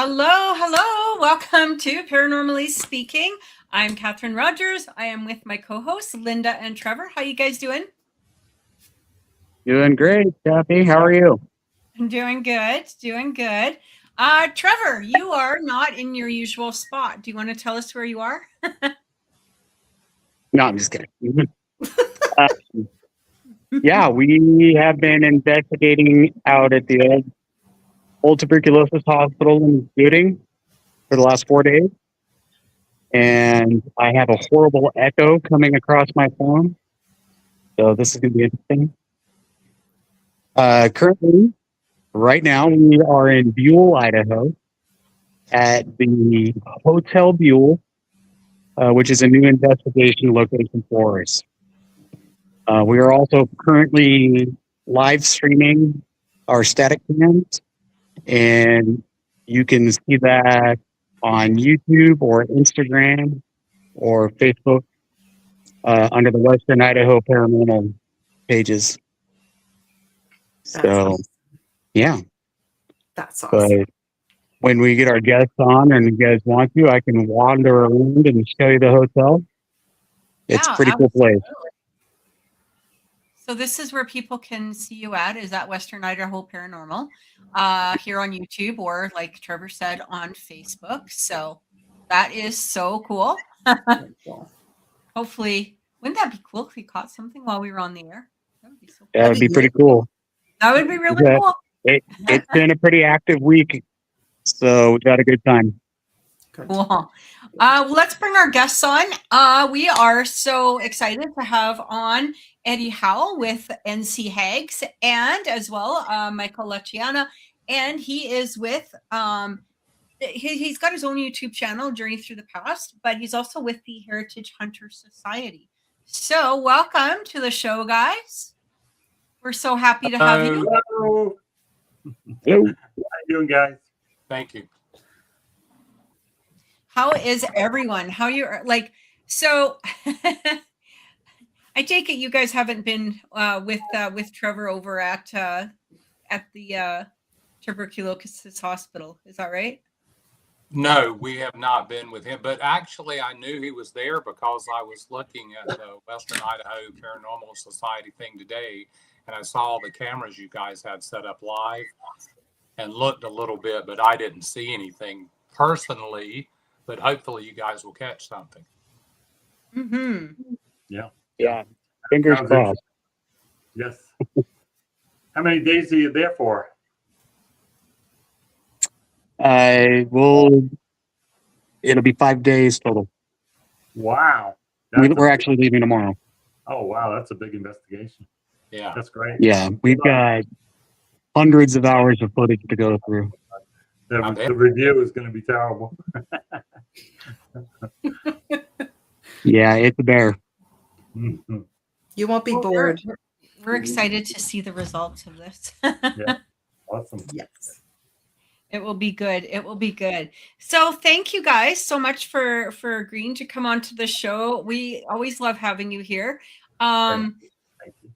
Hello, hello. Welcome to Paranormally Speaking. I'm Cathryn Rogers. I am with my co-hosts, Lynda and Trevor. How you guys doing? Doing great, Kathy. How are you? I'm doing good, doing good. Trevor, you are not in your usual spot. Do you want to tell us where you are? No, I'm just kidding. Yeah, we have been investigating out at the old tuberculosis hospital in Gooding for the last 4 days. And I have a horrible echo coming across my phone. So this is going to be interesting. Currently, right now, we are in Buell, Idaho at the Hotel Buell, which is a new investigation location for us. We are also currently live streaming our static cams, and you can see that on YouTube or Instagram or Facebook under the Western Idaho Paranormal pages. So, yeah. That's awesome. But when we get our guests on and you guys want to, I can wander around and show you the hotel. It's a pretty cool place. So this is where people can see you at, is at Western Idaho Paranormal here on YouTube, or like Trevor said, on Facebook. So that is so cool. Hopefully, wouldn't that be cool if we caught something while we were on the air? That would be so cool. That would be pretty cool. That would be really cool. It's been a pretty active week, so we got a good time. Cool. Well, let's bring our guests on. We are so excited to have on Eddie Howell with NC Hags, and as well Michael Chiana, and he is with he's got his own YouTube channel, Journey Through the Past, but he's also with the Heritage Hunter Society. So welcome to the show, guys. We're so happy to have you. Hello. How you doing, guys? Thank you. How is everyone? How you like? So, I take it you guys haven't been with Trevor over at the tuberculosis hospital. Is that right? No, we have not been with him, but actually I knew he was there because I was looking at the Western Idaho Paranormal Society thing today, and I saw the cameras you guys had set up live and looked a little bit, but I didn't see anything personally, but hopefully you guys will catch something. Mm-hmm. Yeah. Fingers crossed. Yes. How many days are you there for? It'll be 5 days total. Wow. We're actually leaving tomorrow. Oh, wow. That's a big investigation. Yeah. That's great. Yeah. We've got hundreds of hours of footage to go through. The review is going to be terrible. Yeah, it's a bear. Mm-hmm. You won't be bored. We're excited to see the results of this. Yeah. Awesome. Yes. It will be good. It will be good. So thank you guys so much for agreeing to come on to the show. We always love having you here. Thank you.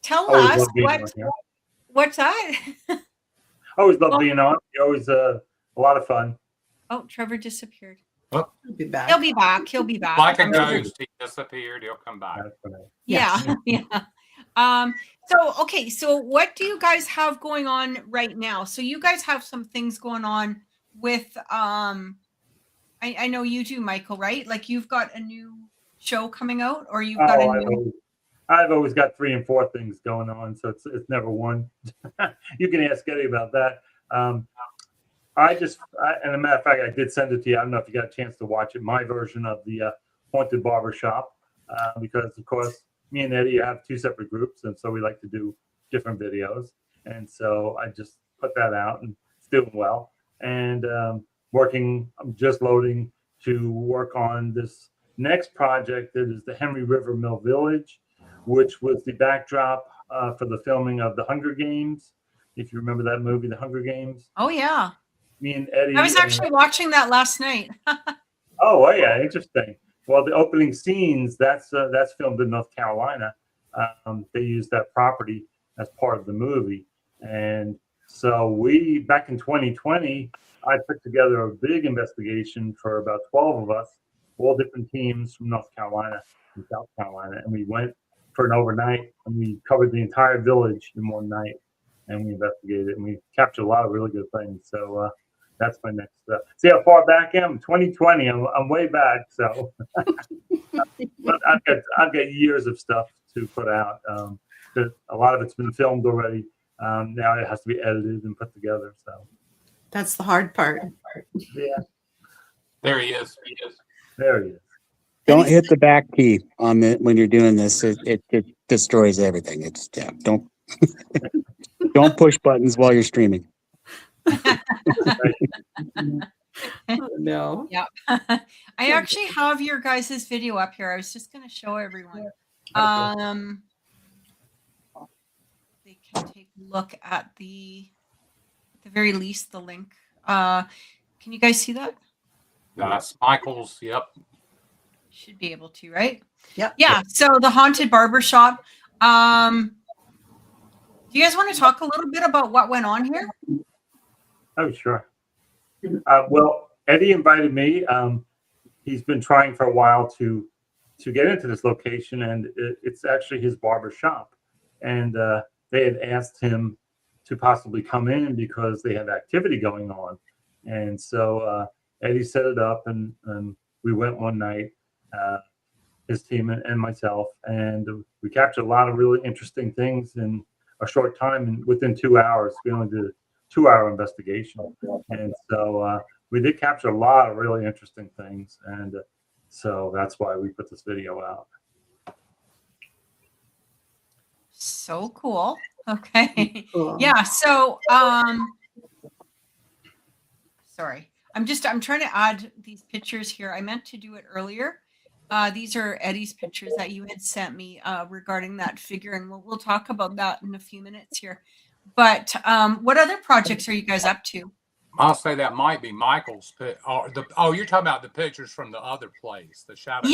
Tell Always us what's that? I always love being on. You're always a lot of fun. Oh, Trevor disappeared. Oh. He'll be back. He'll be back. He'll be back. Like a ghost, he disappeared, he'll come back. Yeah. Yeah. So what do you guys have going on right now? So you guys have some things going on with I know you do, Michael, right? Like you've got a new show coming out, or you've got a new I've always got 3 and 4 things going on, so it's never one. You can ask Eddie about that. And as a matter of fact, I did send it to you. I don't know if you got a chance to watch it. My version of the Haunted Barbershop, because of course me and Eddie have 2 separate groups, and so we like to do different videos. And so I just put that out, and it's doing well. And I'm just loading to work on this next project that is the Henry River Mill Village, which was the backdrop for the filming of the Hunger Games. If you remember that movie, The Hunger Games. Oh yeah. Me and Eddie. I was actually watching that last night. Oh yeah, interesting. Well, the opening scenes, that's filmed in North Carolina. They used that property as part of the movie. And so back in 2020, I put together a big investigation for about 12 of us, all different teams from North Carolina and South Carolina, and we went for an overnight, and we covered the entire village in one night, and we investigated, and we captured a lot of really good things. So that's my next step. See how far back I am? 2020. I'm way back. So but I've got years of stuff to put out. A lot of it's been filmed already. Now it has to be edited and put together. So That's the hard part. yeah, There he is. there he is. Don't hit the back key on the when you're doing this. It destroys everything. It's don't don't push buttons while you're streaming. Oh, no. Yeah. I actually have your guys' video up here. I was just going to show everyone. They can take a look at the very least, the link. Can you guys see that? That's Michael's. Yep. Should be able to, right? Yep. Yeah. So the haunted barbershop. Do you guys want to talk a little bit about what went on here? Oh, sure. Well, Eddie invited me. He's been trying for a while to get into this location, and it's actually his barber shop. And they had asked him to possibly come in because they had activity going on. And so Eddie set it up, and we went one night, his team and myself, and we captured a lot of really interesting things in a short time. And within 2 hours, we only did a 2-hour investigation. And so we did capture a lot of really interesting things. And so that's why we put this video out. So cool. Okay. Cool. Yeah. So, sorry. I'm trying to add these pictures here. I meant to do it earlier. These are Eddie's pictures that you had sent me regarding that figure, and we'll talk about that in a few minutes here. But what other projects are you guys up to? I'll say that might be Michael's. Oh, you're talking about the pictures from the other place, the shadow.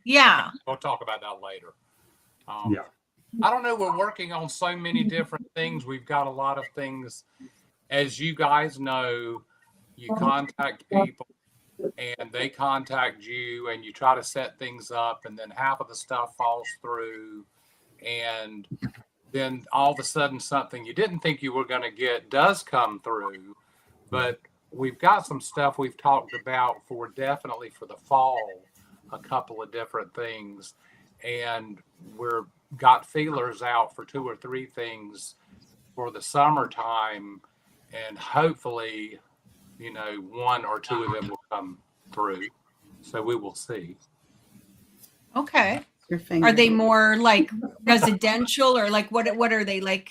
Yeah. We'll talk about that later. Yeah. I don't know. We're working on so many different things. We've got a lot of things. As you guys know, you contact people and they contact you and you try to set things up, and then half of the stuff falls through, and then all of a sudden something you didn't think you were going to get does come through. But we've got some stuff we've talked about definitely for the fall, a couple of different things, and we're got feelers out for 2 or 3 things for the summertime, and hopefully, 1 or 2 of them will come through. So we will see. Okay. Your finger. Are they more like residential, or like what are they like?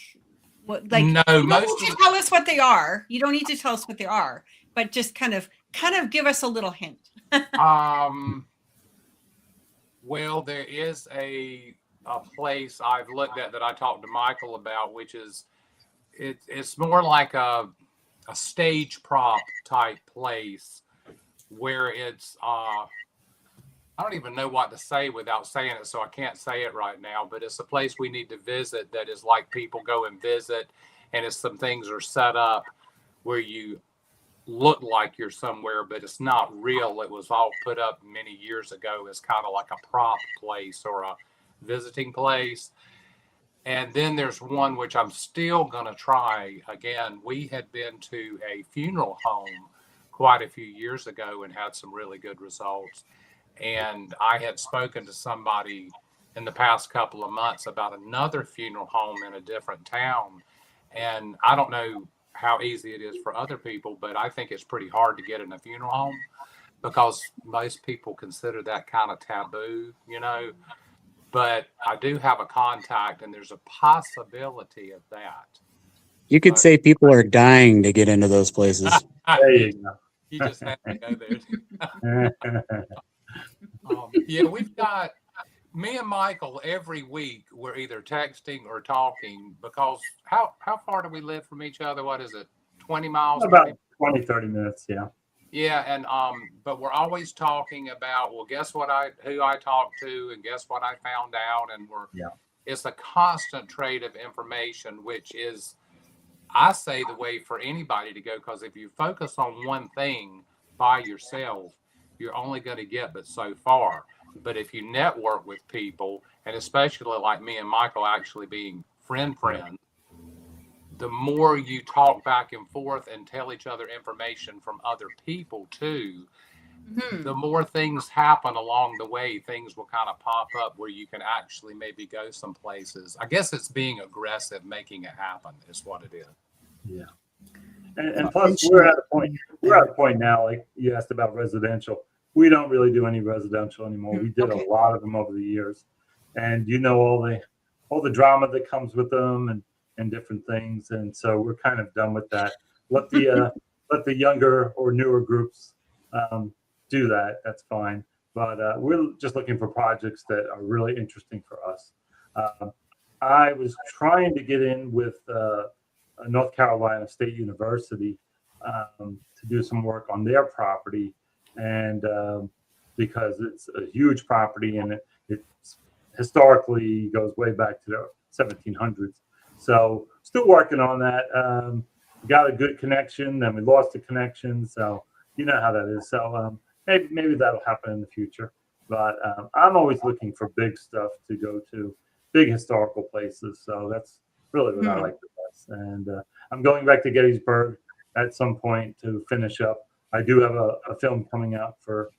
What like? No, you don't most need to of tell us what they are. You don't need to tell us what they are, but just kind of give us a little hint. Well, there is a place I've looked at that I talked to Michael about, which is it's more like a stage prop type place where it's I don't even know what to say without saying it, so I can't say it right now, but it's a place we need to visit that is like people go and visit, and it's some things are set up where you look like you're somewhere, but it's not real. It was all put up many years ago as kind of like a prop place or a visiting place. And then there's one which I'm still going to try again. We had been to a funeral home quite a few years ago and had some really good results. And I had spoken to somebody in the past couple of months about another funeral home in a different town. And I don't know how easy it is for other people, but I think it's pretty hard to get in a funeral home because most people consider that kind of taboo, But I do have a contact, and there's a possibility of that. You could say people are dying to get into those places. There you go. You just have to go there. Yeah, we've got me and Michael every week. We're either texting or talking because how far do we live from each other? What is it? 20 miles? About 20, 30 minutes. Yeah. Yeah, and but we're always talking about, well, guess what who I talked to, and guess what I found out, and it's a constant trade of information, which is I say the way for anybody to go, because if you focus on one thing by yourself, you're only going to get but so far. But if you network with people, and especially like me and Michael actually being friends, the more you talk back and forth and tell each other information from other people too, the more things happen along the way. Things will kind of pop up where you can actually maybe go some places. I guess it's being aggressive, making it happen is what it is. Yeah. And plus we're at a point now, like you asked about residential. We don't really do any residential anymore. We did a lot of them over the years. And you know all the drama that comes with them and different things. And so we're kind of done with that. Let the younger or newer groups do that. That's fine. But we're just looking for projects that are really interesting for us. I was trying to get in with North Carolina State University to do some work on their property, and because it's a huge property and it historically goes way back to the 1700s. So still working on that. Got a good connection, then we lost the connection. So you know how that is. So maybe that'll happen in the future. But I'm always looking for big stuff to go to, big historical places. So that's really what I like the best. And I'm going back to Gettysburg at some point to finish up. I do have a film coming out for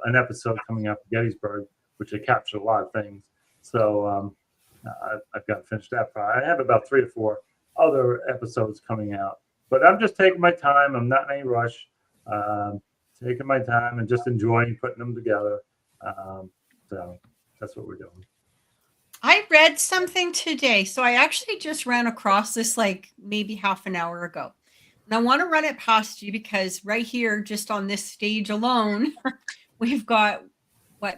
an episode coming out for Gettysburg, which I captured a lot of things. So I've got to finish that part. I have about 3 or 4 other episodes coming out, but I'm just taking my time. I'm not in any rush. Taking my time and just enjoying putting them together. So that's what we're doing. I read something today. So I actually just ran across this like maybe half an hour ago. And I want to run it past you because right here, just on this stage alone, we've got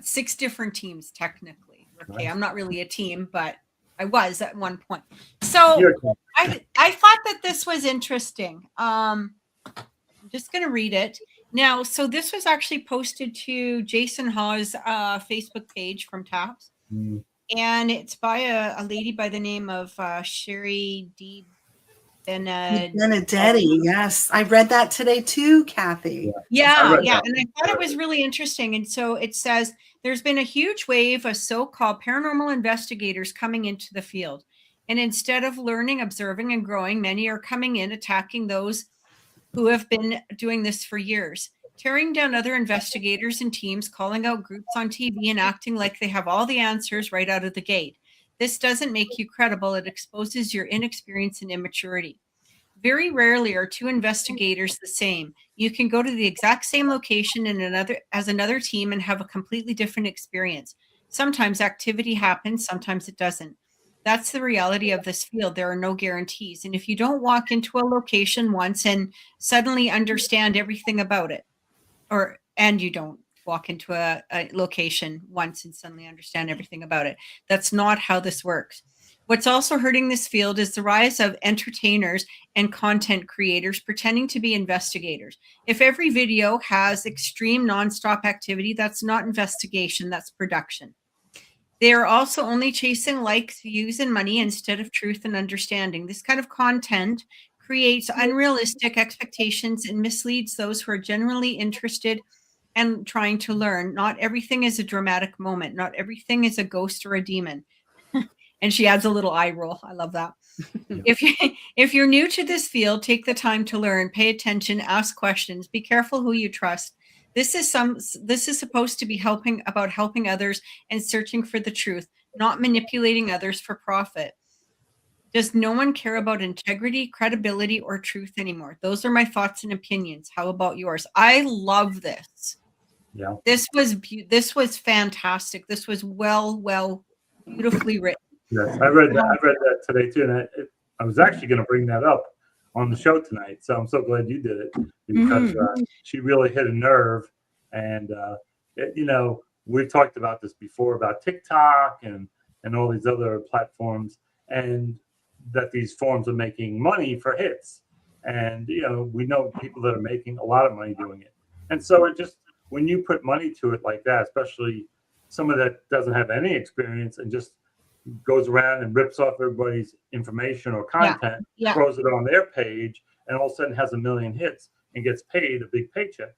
6 different teams technically. Okay, I'm not really a team, but I was at one point. So I thought that this was interesting. I'm just going to read it. Now, so this was actually posted to Jason Hawes' Facebook page from TAPS. And it's by a lady by the name of Sherry D. Benedetti. Yes, I read that today too, Kathy. Yeah. And I thought it was really interesting. And so it says there's been a huge wave of so-called paranormal investigators coming into the field. And instead of learning, observing, and growing, many are coming in, attacking those who have been doing this for years, tearing down other investigators and teams, calling out groups on TV, and acting like they have all the answers right out of the gate. This doesn't make you credible. It exposes your inexperience and immaturity. Very rarely are 2 investigators the same. You can go to the exact same location in another team and have a completely different experience. Sometimes activity happens, sometimes it doesn't. That's the reality of this field. There are no guarantees. And if you don't walk into a location once and suddenly understand everything about it, and you don't walk into a location once and suddenly understand everything about it, that's not how this works. What's also hurting this field is the rise of entertainers and content creators pretending to be investigators. If every video has extreme nonstop activity, that's not investigation, that's production. They are also only chasing likes, views, and money instead of truth and understanding. This kind of content creates unrealistic expectations and misleads those who are genuinely interested and trying to learn. Not everything is a dramatic moment. Not everything is a ghost or a demon. And she adds a little eye roll. I love that. If you're new to this field, take the time to learn, pay attention, ask questions, be careful who you trust. This is supposed to be helping others and searching for the truth, not manipulating others for profit. Does no one care about integrity, credibility, or truth anymore? Those are my thoughts and opinions. How about yours? I love this. Yeah. This was fantastic. This was beautifully written. Yes, I read that today too, and I was actually going to bring that up on the show tonight. So I'm so glad you did it because she really hit a nerve. And we've talked about this before about TikTok and all these other platforms, and that these forms are making money for hits. And we know people that are making a lot of money doing it. And so it just, when you put money to it like that, especially someone that doesn't have any experience and just goes around and rips off everybody's information or content, Yeah. throws it on their page, and all of a sudden has 1 million hits and gets paid a big paycheck.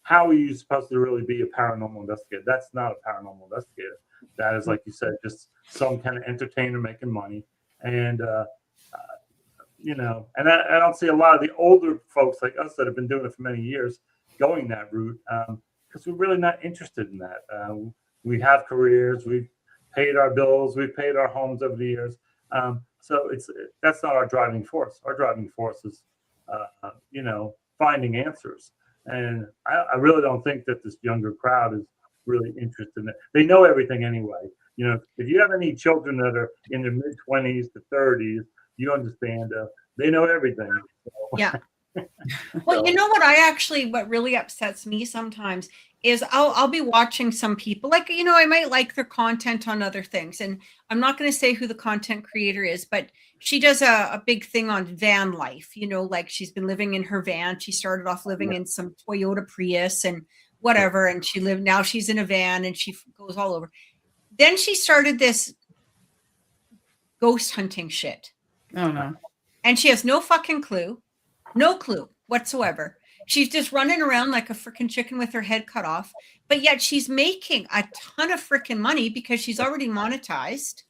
How are you supposed to really be a paranormal investigator? That's not a paranormal investigator. That is, like you said, just some kind of entertainer making money. And, you know, and I don't see a lot of the older folks like us that have been doing it for many years going that route, because we're really not interested in that. We have careers, we've paid our bills, we've paid our homes over the years. So that's not our driving force. Our driving force is, you know, finding answers. And I really don't think that this younger crowd is really interested in it. They know everything anyway. You know, if you have any children that are in their mid-20s to 30s, you understand they know everything. So. Yeah. Well, you know what really upsets me sometimes is I'll be watching some people, like, you know, I might like their content on other things, and I'm not going to say who the content creator is, but she does a big thing on van life, you know, like she's been living in her van. She started off living in some Toyota Prius and whatever, and now she's in a van and she goes all over. Then she started this ghost hunting shit. Oh no. And she has no fucking clue. No clue whatsoever. She's just running around like a freaking chicken with her head cut off, but yet she's making a ton of freaking money because she's already monetized.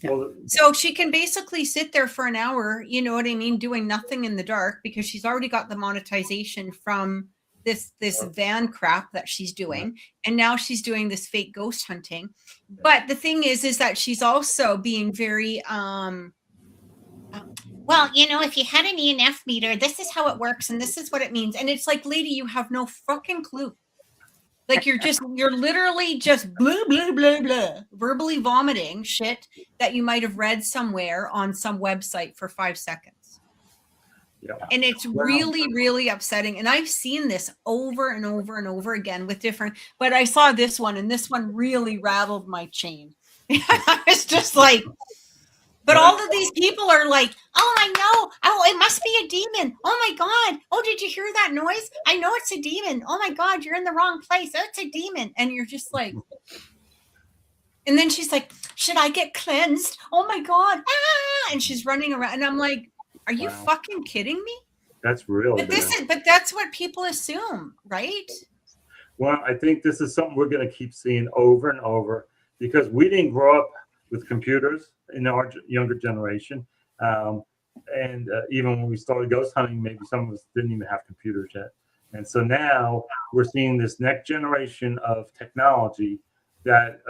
Well, So she can basically sit there for an hour, you know what I mean, doing nothing in the dark because she's already got the monetization from this van crap that she's doing. And now she's doing this fake ghost hunting. But the thing is that she's also being very well, you know, if you had an EMF meter, this is how it works and this is what it means. And it's like, lady, you have no fucking clue. Like you're literally just blah, blah, blah, blah, verbally vomiting shit that you might have read somewhere on some website for 5 seconds. yeah. And it's really, really upsetting. And I've seen this over and over and over again with different, but I saw this one and this one really rattled my chain. I was just like, but all of these people are like, oh, I know. Oh, it must be a demon. Oh, my God. Oh, did you hear that noise? I know it's a demon. Oh, my God, you're in the wrong place. Oh, it's a demon. And you're just like, and then she's like, should I get cleansed? Oh, my God. Ah! And she's running around. And I'm like, are you fucking kidding me? That's real. But that's what people assume, right? Well, I think this is something we're going to keep seeing over and over because we didn't grow up with computers in our younger generation. And even when we started ghost hunting, maybe some of us didn't even have computers yet. And so now we're seeing this next generation of technology that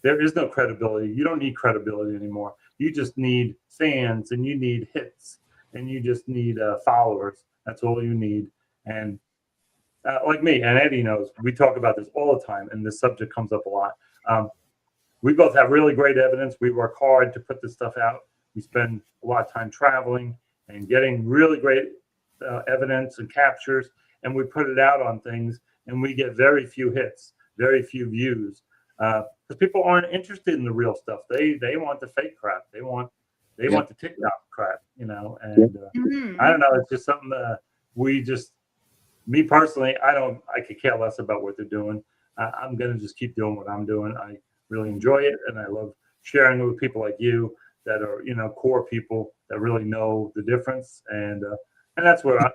there is no credibility. You don't need credibility anymore. You just need fans and you need hits and you just need followers. That's all you need. And like me and Eddie knows, we talk about this all the time and this subject comes up a lot. We both have really great evidence. We work hard to put this stuff out. We spend a lot of time traveling and getting really great evidence and captures, and we put it out on things, and we get very few hits, very few views, because people aren't interested in the real stuff. They want the fake crap. They want the TikTok crap, you know. And I don't know. It's just something that me personally, I could care less about what they're doing. I'm gonna just keep doing what I'm doing. I really enjoy it, and I love sharing it with people like you that are, you know, core people that really know the difference, and that's where I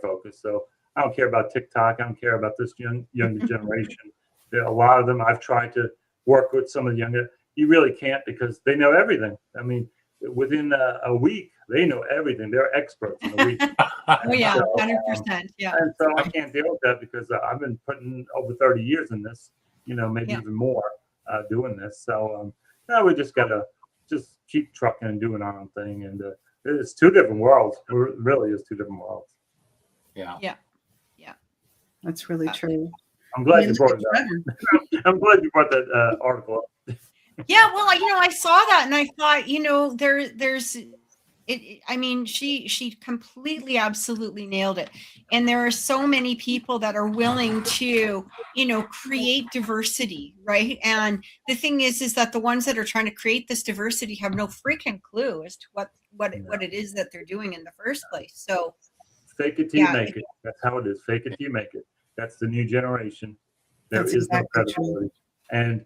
focus. So I don't care about TikTok. I don't care about this younger generation. There are a lot of them. I've tried to work with some of the younger. You really can't because they know everything. I mean, within a week, they know everything. They're experts in a week. Oh yeah, 100%. Yeah. And so I can't deal with that because I've been putting over 30 years in this. You know, maybe even more. Doing this, so we just gotta keep trucking and doing our own thing, and it's two different worlds. It really is two different worlds. Yeah. That's really true. I'm glad you brought it up. I'm glad you brought that article up. Yeah, well, you know, I saw that and I thought, you know, there's it. I mean, she completely, absolutely nailed it. And there are so many people that are willing to, you know, create diversity, right? And the thing is that the ones that are trying to create this diversity have no freaking clue as to what it is that they're doing in the first place. So fake it till you make it. That's how it is. Fake it till you make it. That's the new generation. There is no credibility. And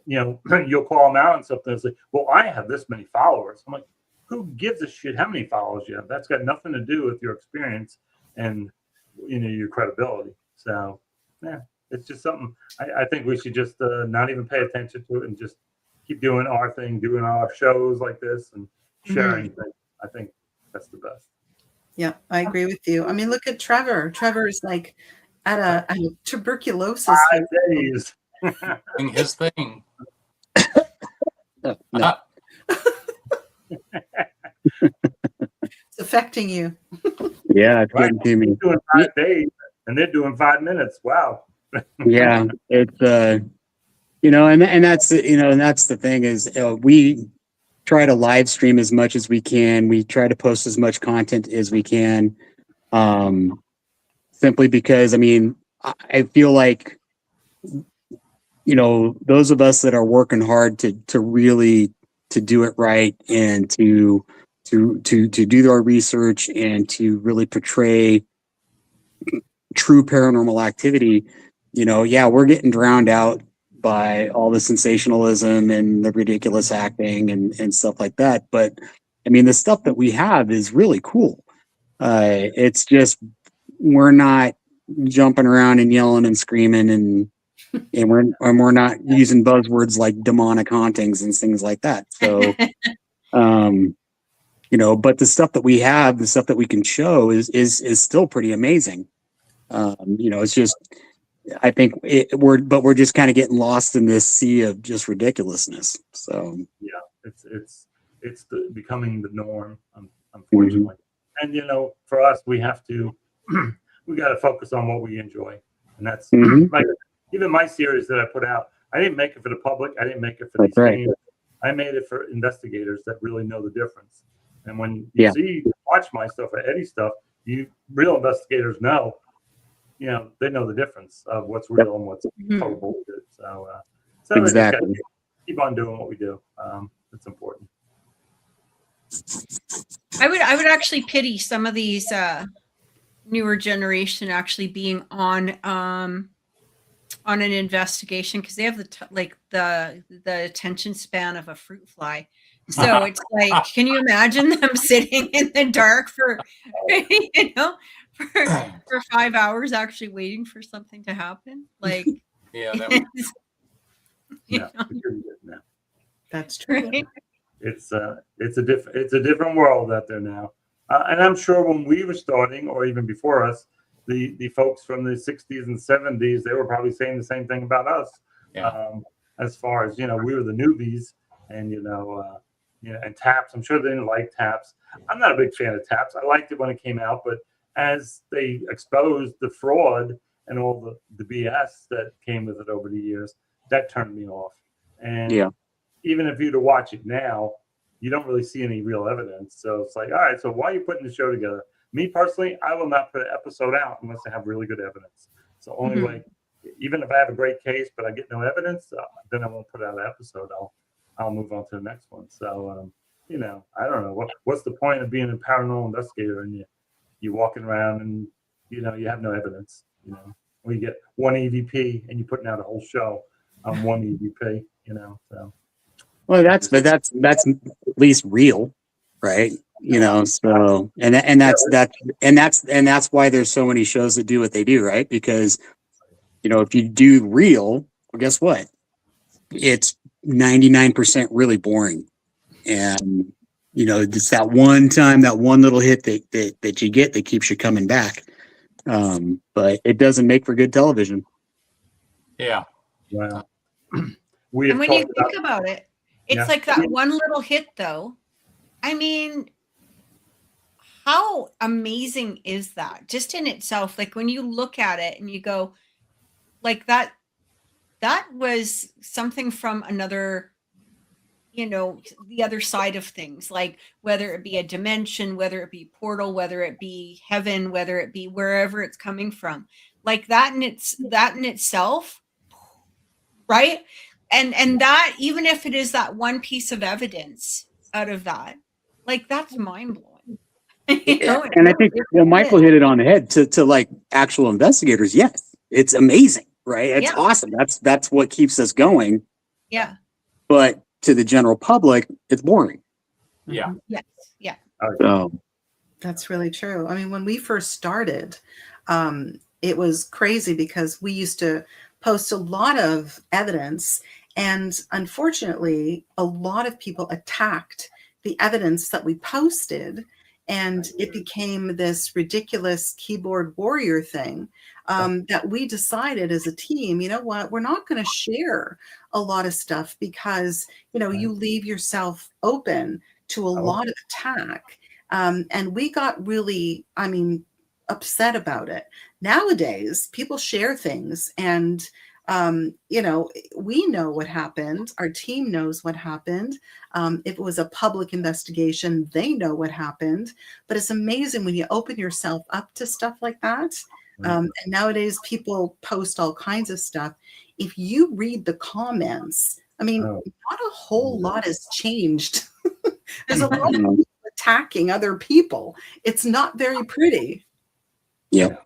you'll call them out and something. It's like, well, I have this many followers. I'm like, who gives a shit how many followers you have? That's got nothing to do with your experience and your credibility. So yeah, it's just something I think we should just not even pay attention to it and just keep doing our thing, doing our shows like this and sharing things. I think that's the best. Yeah, I agree with you. I mean, look at Trevor. Trevor is like at a tuberculosis. 5 days. Doing his thing. No. It's affecting you. Yeah, it's Right. getting to me. He's doing 5 days and they're doing 5 minutes. Wow. Yeah, it's and that's and that's the thing is we try to live stream as much as we can. We try to post as much content as we can, simply because I feel like those of us that are working hard to really to do it right and to do our research and to really portray true paranormal activity, we're getting drowned out by all the sensationalism and the ridiculous acting and stuff like that. But the stuff that we have is really cool. It's just we're not jumping around and yelling and screaming and we're not using buzzwords like demonic hauntings and things like that. So but the stuff that we have, the stuff that we can show is still pretty amazing. It's just I think we're just kind of getting lost in this sea of just ridiculousness. So yeah, it's becoming the norm, unfortunately. And for us, we have to we got to focus on what we enjoy, and that's like even my series that I put out. I didn't make it for the public. I didn't make it for these fans. I made it for investigators that really know the difference. And when you watch my stuff or Eddie's stuff, real investigators know. They know the difference of what's real and what's total bullshit. So exactly. We just keep on doing what we do. It's important. I would actually pity some of these newer generation actually being on an investigation because they have the attention span of a fruit fly. So it's like, can you imagine them sitting in the dark for for 5 hours actually waiting for something to happen? Like, That's true. Right? It's a different world out there now, and I'm sure when we were starting, or even before us, the folks from the 60s and 70s, they were probably saying the same thing about us. As far as we were the newbies, and and taps. I'm sure they didn't like taps. I'm not a big fan of taps. I liked it when it came out, but as they exposed the fraud and all the BS that came with it over the years, that turned me off. And even if you to watch it now, you don't really see any real evidence. So it's like, all right, so why are you putting the show together? Me personally, I will not put an episode out unless I have really good evidence. So only way, even if I have a great case, but I get no evidence, then I won't put out an episode. I'll move on to the next one. So, I don't know what's the point of being a paranormal investigator and you're walking around and you have no evidence. When you get one EVP and you're putting out a whole show on one EVP. So. Well, that's at least real, right? So and that's why there's so many shows that do what they do, right? Because if you do real, well, guess what? It's 99% really boring, and it's that one time, that one little hit that you get that keeps you coming back. But it doesn't make for good television. Yeah. Wow. And when you think about it, it's like that one little hit, though. I mean, how amazing is that just in itself? Like when you look at it and you go, like that was something from another, the other side of things, like whether it be a dimension, whether it be portal, whether it be heaven, whether it be wherever it's coming from, like that in itself, right? And that, even if it is that one piece of evidence out of that, like that's mind blowing. And I think Michael hit it on the head to like actual investigators. Yes, it's amazing, right? It's awesome. That's what keeps us going. Yeah. But to the general public, it's boring. Yeah. Yes. Yeah. So That's really true. I mean, when we first started, it was crazy because we used to post a lot of evidence, and unfortunately, a lot of people attacked the evidence that we posted, and it became this ridiculous keyboard warrior thing that we decided as a team, you know what, we're not going to share a lot of stuff because, you know, you leave yourself open to a lot of attack. And we got really, I mean, upset about it. Nowadays, people share things, and you know, we know what happened. Our team knows what happened. If it was a public investigation, they know what happened. But it's amazing when you open yourself up to stuff like that. And nowadays, people post all kinds of stuff. If you read the comments, I mean, not a whole lot has changed. There's a lot of attacking other people. It's not very pretty. yeah.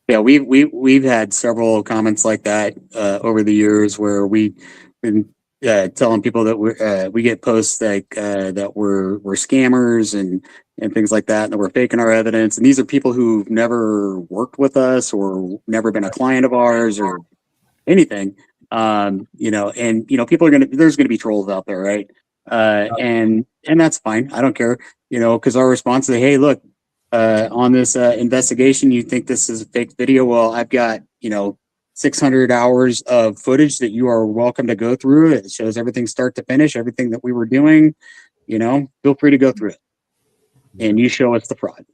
Yeah, we've had several comments like that over the years where we've been telling people that we get posts like that we're scammers and things like that, and that we're faking our evidence. And these are people who've never worked with us or never been a client of ours or anything. You know, and you know, there's gonna be trolls out there, right? And that's fine. I don't care. You know, because our response is, hey, look. On this investigation, you think this is a fake video? Well, I've got, you know, 600 hours of footage that you are welcome to go through. It shows everything start to finish, everything that we were doing. You know, feel free to go through it, and you show us the fraud.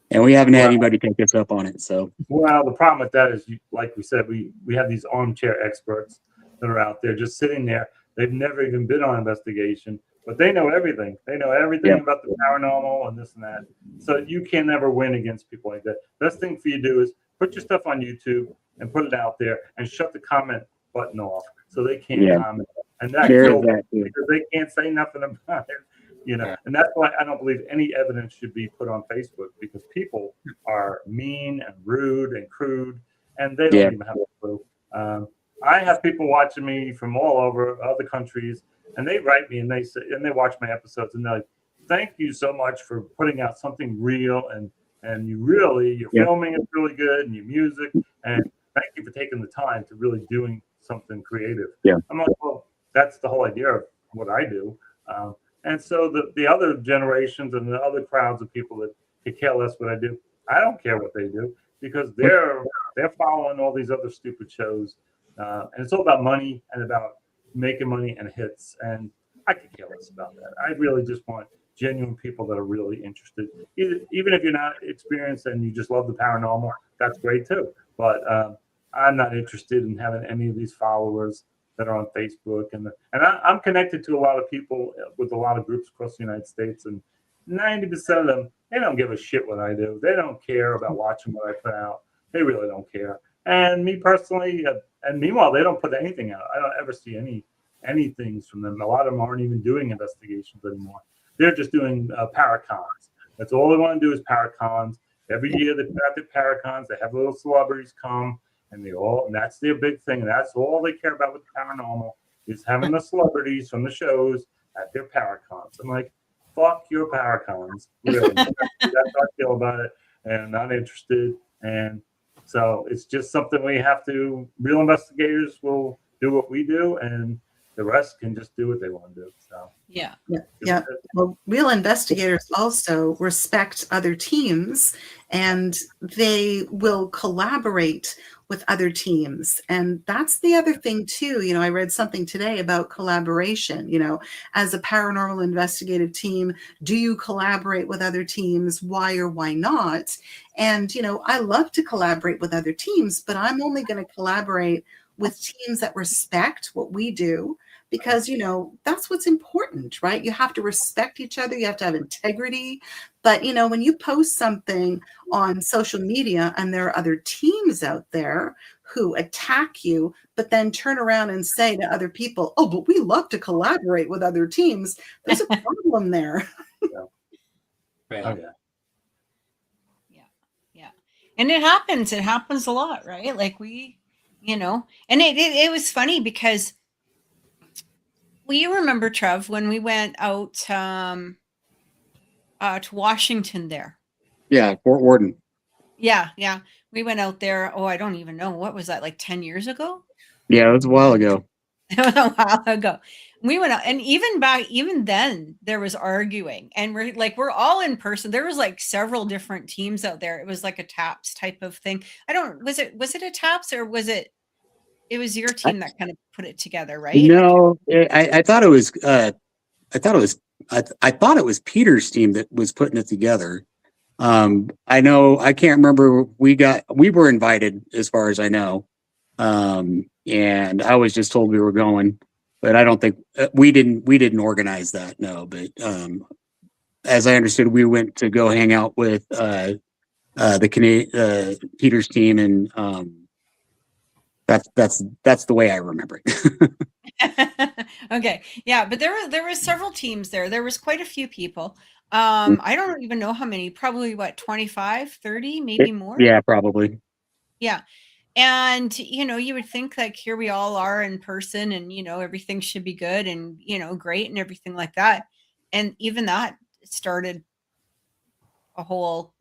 And we haven't had anybody take us up on it. So, well, the problem with that is, like we said, we have these armchair experts that are out there just sitting there. They've never even been on investigation, but they know everything. They know everything about the paranormal and this and that. So you can never win against people like that. Best thing for you to do is put your stuff on YouTube and put it out there and shut the comment button off so they can't comment. And that kills them because they can't say nothing about it. You know, and that's why I don't believe any evidence should be put on Facebook, because people are mean and rude and crude, and they don't even have a clue. I have people watching me from all over other countries, and they write me and they say, and they watch my episodes, and they're like, "Thank you so much for putting out something real, and you're filming it really good, and your music, and thank you for taking the time to really doing something creative." I'm like, well, that's the whole idea of what I do. And so the other generations and the other crowds of people that could care less what I do, I don't care what they do, because they're following all these other stupid shows, and it's all about money and about making money and hits. And I could care less about that. I really just want genuine people that are really interested. Even if you're not experienced and you just love the paranormal, that's great too. But I'm not interested in having any of these followers that are on Facebook, and I'm connected to a lot of people with a lot of groups across the United States, and 90% of them, they don't give a shit what I do. They don't care about watching what I put out. They really don't care. And me personally, and meanwhile, they don't put anything out. I don't ever see any things from them. A lot of them aren't even doing investigations anymore. They're just doing paracons. That's all they want to do is paracons. Every year they put out their paracons. They have little celebrities come. And that's their big thing. And that's all they care about with the paranormal, is having the celebrities from the shows at their paracons. I'm like, fuck your paracons. Really. That's how I feel about it. And I'm not interested. And so it's just something we have to, real investigators will do what we do, and the rest can just do what they want to do. So Yeah. Well, real investigators also respect other teams, and they will collaborate with other teams. And that's the other thing too. You know, I read something today about collaboration. You know, as a paranormal investigative team, do you collaborate with other teams? Why or why not? And, you know, I love to collaborate with other teams, but I'm only going to collaborate with teams that respect what we do, because, you know, that's what's important, right? You have to respect each other. You have to have integrity. But, you know, when you post something on social media and there are other teams out there who attack you, but then turn around and say to other people, oh, but we love to collaborate with other teams, there's a problem there. Yeah. And it happens a lot, right? Like we, you know, and it was funny because Well, you remember, Trev, when we went out to Washington there. Yeah, Fort Worden. Yeah, yeah. We went out there. Oh, I don't even know. What was that, like 10 years ago? Yeah, it was a while ago. It was a while ago. We went out, and even then, there was arguing, and we're all in person. There was like several different teams out there. It was like a TAPS type of thing. I don't, was it a TAPS, or was it was your team that kind of put it together, right? No, I thought it was. I thought it was. I thought it was Peter's team that was putting it together. I know. I can't remember. We were invited, as far as I know, and I was just told we were going, but I don't think we didn't organize that. No, but as I understood, we went to go hang out with Peter's team, and that's the way I remember it. Okay. Yeah, but there were several teams there. There was quite a few people. I don't even know how many, probably what, 25, 30, maybe more. Yeah, probably. Yeah. And, you would think like here we all are in person, and, everything should be good and, great and everything like that. And even that started a whole.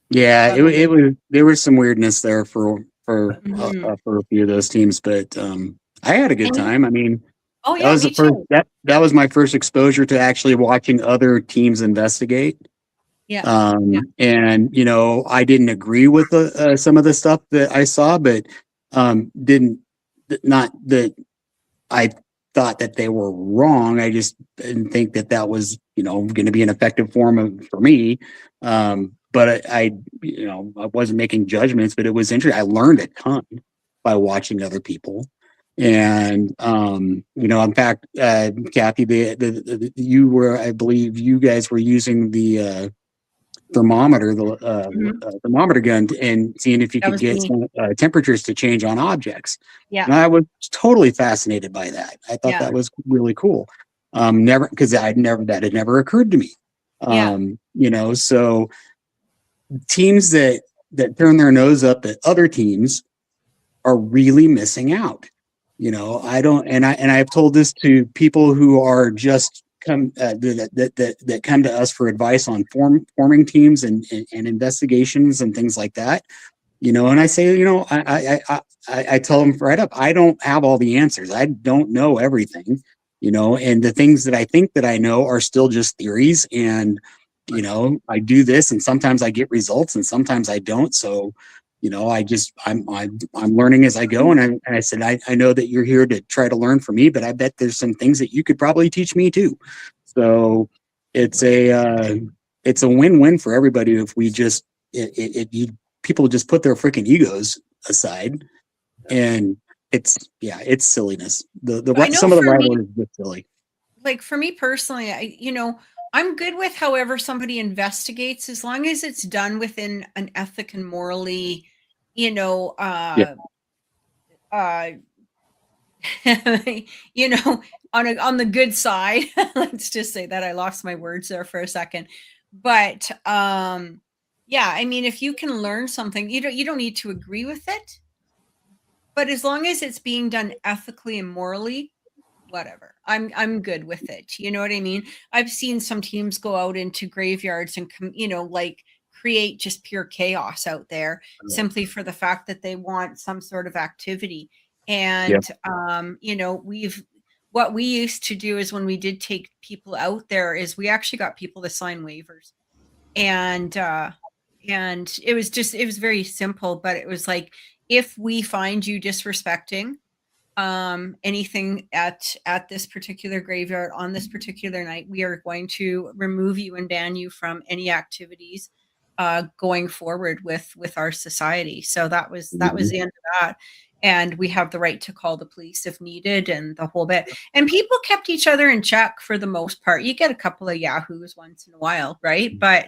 Yeah, it was, there was some weirdness there for Mhm. a few of those teams, but I had a good time. I mean, Oh that yeah, was me the first too. that was my first exposure to actually watching other teams investigate. Yeah. And I didn't agree with some of the stuff that I saw, but didn't not that I thought that they were wrong. I just didn't think that that was going to be an effective form for me. But I wasn't making judgments, but it was interesting. I learned a ton by watching other people. And in fact, Kathy, you were, I believe, you guys were using the thermometer, Mhm. thermometer gun, and seeing if you That could was get me. some temperatures to change on objects. Yeah. And I was totally fascinated by that. I thought Yeah. that was really cool. Never, because that had never occurred to me. Yeah. So teams that turn their nose up at other teams are really missing out. I don't, and I've told this to people who are just that come to us for advice on forming teams and investigations and things like that. And I say, I tell them right up, I don't have all the answers. I don't know everything, and the things that I think that I know are still just theories. And, I do this, and sometimes I get results and sometimes I don't. So, I'm learning as I go. And I said, I know that you're here to try to learn from me, but I bet there's some things that you could probably teach me too. So it's a win-win for everybody if we just, people just put their freaking egos aside. And it's silliness. I know Some of the for me, rivalries are silly. like for me personally, I'm good with however somebody investigates, as long as it's done within an ethic and morally, you know, Yeah. uh, on the good side. Let's just say that. I lost my words there for a second. But yeah, I mean, if you can learn something, you don't need to agree with it, but as long as it's being done ethically and morally, whatever. I'm good with it. You know what I mean? I've seen some teams go out into graveyards and like create just pure chaos out there simply for the fact that they want some sort of activity. Yeah. And what we used to do is when we did take people out there is we actually got people to sign waivers. And it was very simple, but it was like, if we find you disrespecting anything at this particular graveyard on this particular night, we are going to remove you and ban you from any activities going forward with our society. So that was the end of that. And we have the right to call the police if needed, and the whole bit. And people kept each other in check for the most part. You get a couple of yahoos once in a while, right? But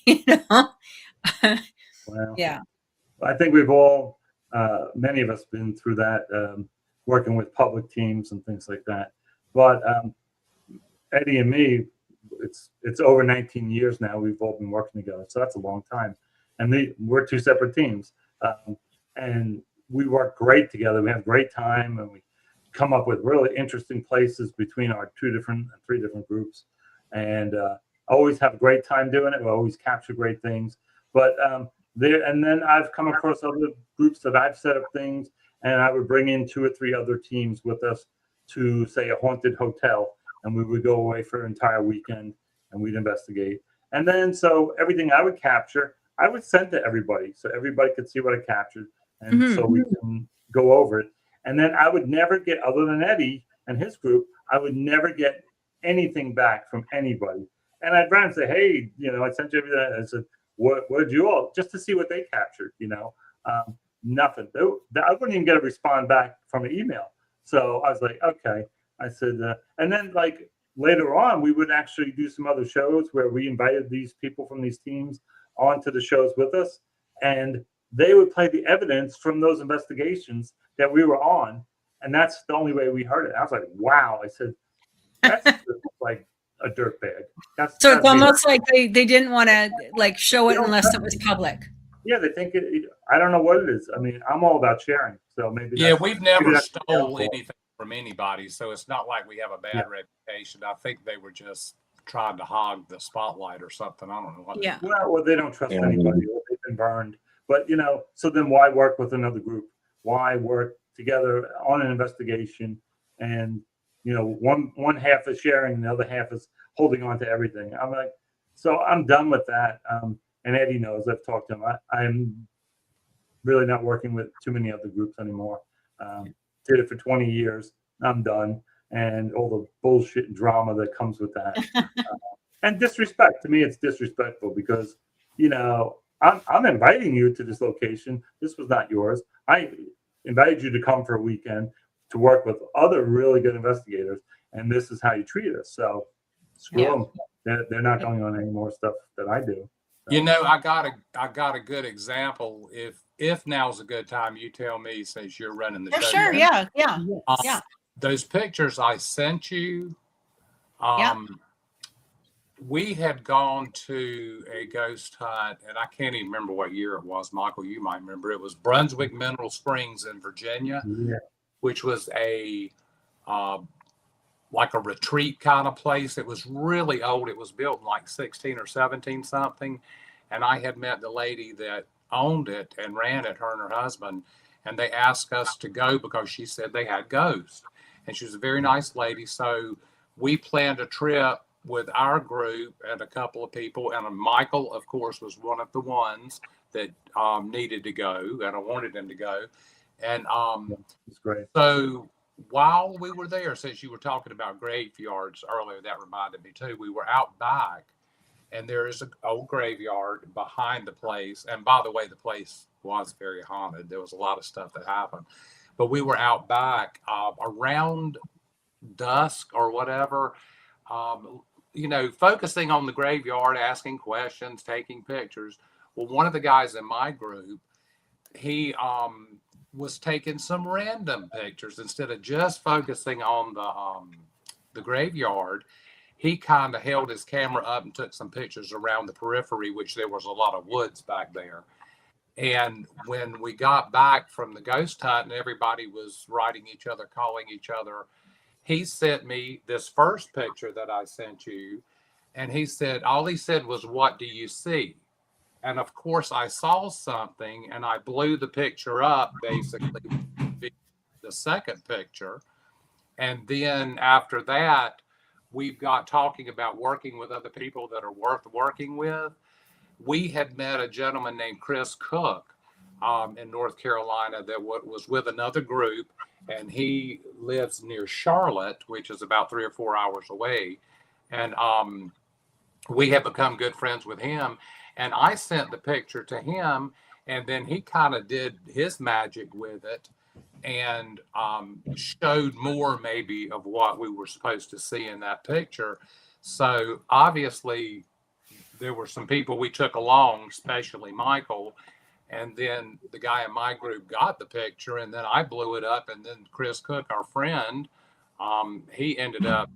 you know Well, yeah. I think we've all, many of us, been through that, working with public teams and things like that. But Eddie and me, it's over 19 years now. We've all been working together, so that's a long time. And we're two separate teams, and we work great together. We have a great time, and we come up with really interesting places between our three different groups, and always have a great time doing it. We always capture great things. But then I've come across other groups that I've set up things, and I would bring in 2 or 3 other teams with us to, say, a haunted hotel, and we would go away for an entire weekend and we'd investigate. And then so everything I would capture, I would send to everybody so everybody could see what I captured, and so we can go over it. And then I would never get, other than Eddie and his group, I would never get anything back from anybody. And I'd run and say, hey, I sent you everything. I said, what did you all, just to see what they captured, nothing. I wouldn't even get a response back from an email. So I was like, okay. I said, and then like later on, we would actually do some other shows where we invited these people from these teams onto the shows with us, and they would play the evidence from those investigations that we were on, and that's the only way we heard it. I was like, wow. I said, that's just like a dirtbag. So it's almost like they didn't want to like show it unless it was public. Yeah, they think it. I don't know what it is. I mean, I'm all about sharing, so maybe. Yeah, we've never stole anything from anybody, so it's not like we have a bad reputation. I think they were just trying to hog the spotlight or something. I don't know what. Yeah. Well, they don't trust anybody. They've been burned. But so then why work with another group? Why work together on an investigation? And one half is sharing, and the other half is holding on to everything. I'm like, so I'm done with that. And Eddie knows. I've talked to him. I'm really not working with too many other groups anymore. Did it for 20 years. I'm done. And all the bullshit and drama that comes with that. And disrespect. To me, it's disrespectful because, I'm inviting you to this location. This was not yours. I invited you to come for a weekend to work with other really good investigators, and this is how you treat us. So screw them. They're not going on any more stuff that I do. So. I got a good example. If now's a good time, you tell me since you're running the show. Sure, yeah. Those pictures I sent you, we had gone to a ghost hunt, and I can't even remember what year it was. Michael, you might remember. It was Brunswick Mineral Springs in Virginia, which was a like a retreat kind of place. It was really old. It was built in like 16 or 17 something. And I had met the lady that owned it and ran it, her and her husband. And they asked us to go because she said they had ghosts. And she was a very nice lady. So we planned a trip with our group and a couple of people. And Michael, of course, was one of the ones that needed to go. And I wanted him to go. And it's great. So while we were there, since you were talking about graveyards earlier, that reminded me too. We were out back, and there is an old graveyard behind the place. And by the way, the place was very haunted. There was a lot of stuff that happened. But we were out back around dusk or whatever, focusing on the graveyard, asking questions, taking pictures. Well, one of the guys in my group, he was taking some random pictures instead of just focusing on the graveyard. He kind of held his camera up and took some pictures around the periphery, which there was a lot of woods back there. And when we got back from the ghost hunt and everybody was writing each other, calling each other, he sent me this first picture that I sent you. And all he said was, "What do you see?" And of course, I saw something, and I blew the picture up, basically, the second picture. And then after that, we've got talking about working with other people that are worth working with. We had met a gentleman named Chris Cook in North Carolina that was with another group, and he lives near Charlotte, which is about 3 or 4 hours away. And we have become good friends with him. And I sent the picture to him, and then he kind of did his magic with it and showed more maybe of what we were supposed to see in that picture. So obviously there were some people we took along, especially Michael, and then the guy in my group got the picture, and then I blew it up, and then Chris Cook, our friend, he ended up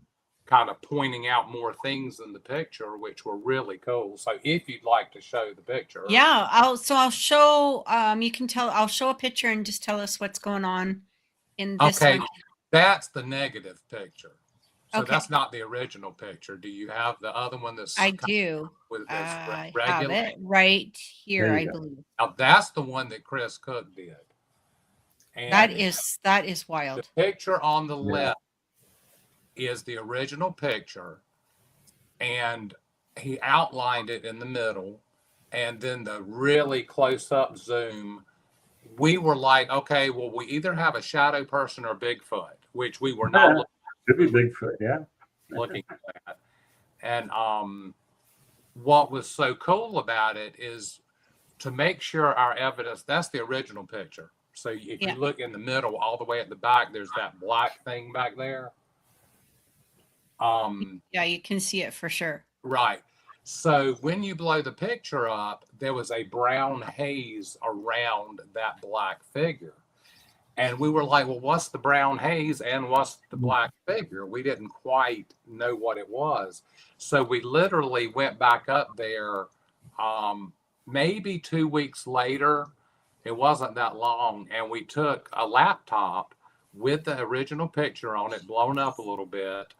kind of pointing out more things in the picture, which were really cool. So if you'd like to show the picture. Yeah, I'll show, you can tell, I'll show a picture and just tell us what's going on in this Okay. one. That's the negative picture. So Okay. that's not the original picture. Do you have the other one that's I kind do. of with I have regular? it right here, There you I go. believe. Now that's the one that Chris Cook did. That And is the wild. picture on the Yeah. left is the original picture, and he outlined it in the middle, and then the really close-up zoom. We were like, okay, well, we either have a shadow person or Bigfoot, which we were not Could be Bigfoot, yeah. looking at. And what was so cool about it is to make sure our evidence, that's the original picture. So if Yeah. you look in the middle, all the way at the back, there's that black thing back there. Yeah, you can see it for sure. Right. So when you blow the picture up, there was a brown haze around that black figure. And we were like, well, what's the brown haze and what's the black figure? We didn't quite know what it was. So we literally went back up there maybe 2 weeks later. It wasn't that long. And we took a laptop with the original picture on it, blown up a little bit.